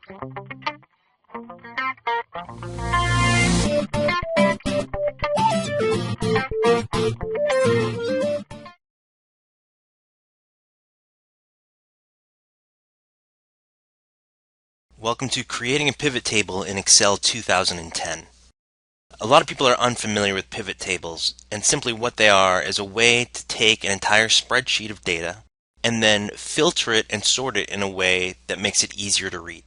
Welcome to creating a pivot table in Excel 2010. A lot of people are unfamiliar with pivot tables, and simply what they are is a way to take an entire spreadsheet of data and then filter it and sort it in a way that makes it easier to read.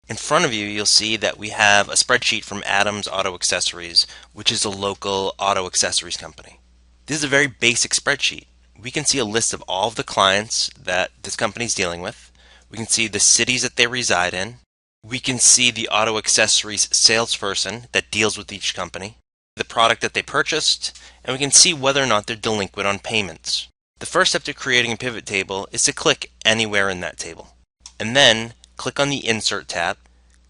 In front of you, you'll see that we have a spreadsheet from Adams Auto Accessories, which is a local auto accessories company. This is a very basic spreadsheet. We can see a list of all of the clients that this company is dealing with. We can see the cities that they reside in. We can see the auto accessories salesperson that deals with each company, the product that they purchased, and we can see whether or not they're delinquent on payments. The first step to creating a pivot table is to click anywhere in that table. And then click on the Insert tab,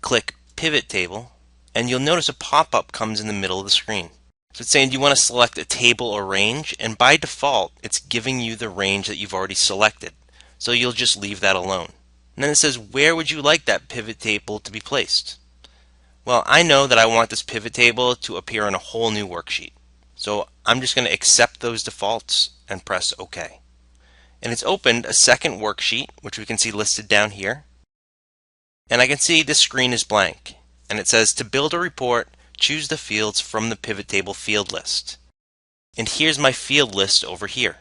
click Pivot Table, and you'll notice a pop-up comes in the middle of the screen. So it's saying, do you want to select a table or range? And by default, it's giving you the range that you've already selected. So you'll just leave that alone. And then it says, where would you like that pivot table to be placed? Well, I know that I want this pivot table to appear in a whole new worksheet. So I'm just going to accept those defaults and press OK. And it's opened a second worksheet, which we can see listed down here. And I can see this screen is blank. And it says, to build a report, choose the fields from the pivot table field list. And here's my field list over here.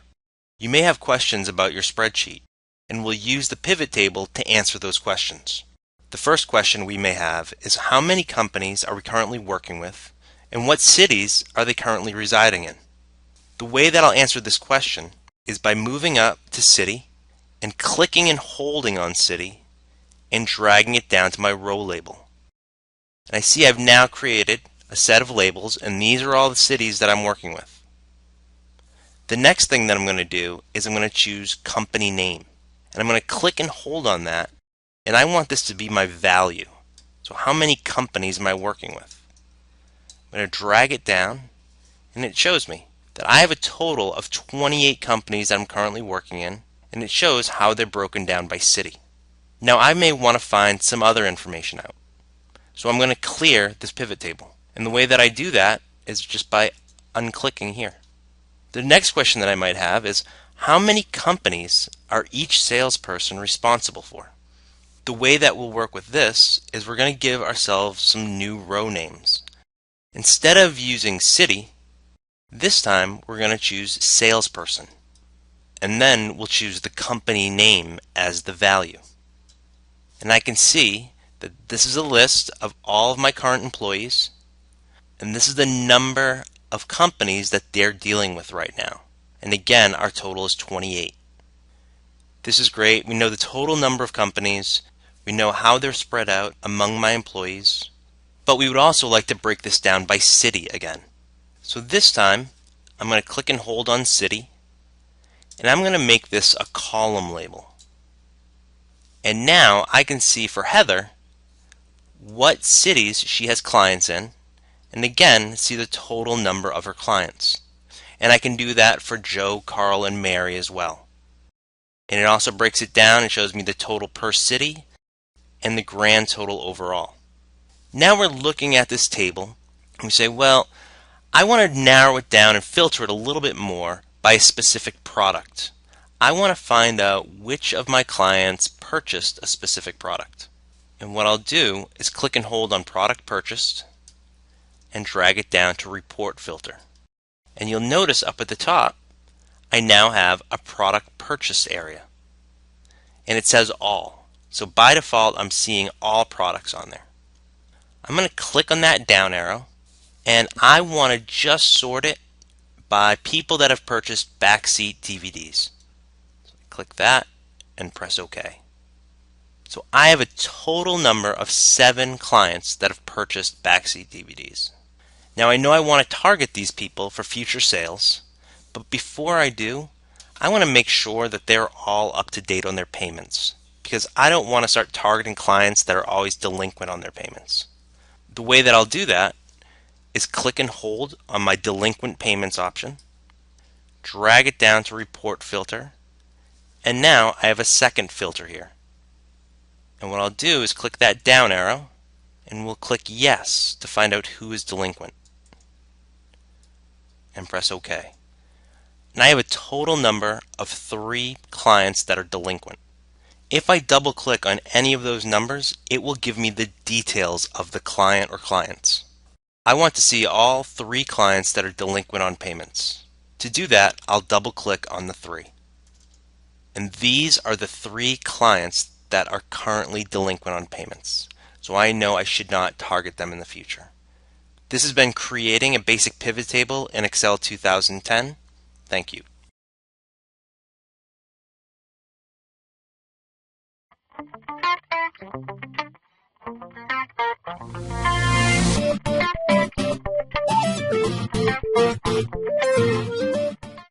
You may have questions about your spreadsheet, and we'll use the pivot table to answer those questions. The first question we may have is, how many companies are we currently working with, and what cities are they currently residing in? The way that I'll answer this question is by moving up to city and clicking and holding on city and dragging it down to my row label. And I see I've now created a set of labels, and these are all the cities that I'm working with. The next thing that I'm going to do is I'm going to choose company name. And I'm going to click and hold on that, and I want this to be my value. So how many companies am I working with? I'm going to drag it down, and it shows me that I have a total of 28 companies that I'm currently working in, and it shows how they're broken down by city. Now I may want to find some other information out. So I'm going to clear this pivot table. And the way that I do that is just by unclicking here. The next question that I might have is, how many companies are each salesperson responsible for? The way that we'll work with this is we're going to give ourselves some new row names. Instead of using city, this time we're going to choose salesperson. And then we'll choose the company name as the value. And I can see that this is a list of all of my current employees, and this is the number of companies that they're dealing with right now. And again, our total is 28. This is great. We know the total number of companies. We know how they're spread out among my employees. But we would also like to break this down by city again. So this time, I'm going to click and hold on city. And I'm going to make this a column label. And now I can see for Heather what cities she has clients in. And again, see the total number of her clients. And I can do that for Joe, Carl, and Mary as well. And it also breaks it down and shows me the total per city and the grand total overall. Now we're looking at this table and we say, well, I want to narrow it down and filter it a little bit more by a specific product. I want to find out which of my clients purchased a specific product. And what I'll do is click and hold on product purchased and drag it down to report filter. And you'll notice up at the top, I now have a product purchase area. And it says all. So by default, I'm seeing all products on there. I'm going to click on that down arrow, and I want to just sort it by people that have purchased backseat DVDs. So click that and press OK. So I have a total number of 7 clients that have purchased backseat DVDs. Now I know I want to target these people for future sales, but before I do, I want to make sure that they're all up to date on their payments, because I don't want to start targeting clients that are always delinquent on their payments. The way that I'll do that is click and hold on my delinquent payments option, drag it down to report filter, and now I have a second filter here. And what I'll do is click that down arrow, and we'll click yes to find out who is delinquent. And press OK. Now I have a total number of 3 clients that are delinquent. If I double click on any of those numbers, it will give me the details of the client or clients. I want to see all 3 clients that are delinquent on payments. To do that, I'll double click on the 3. And these are the 3 clients that are currently delinquent on payments. So I know I should not target them in the future. This has been creating a basic pivot table in Excel 2010. Thank you.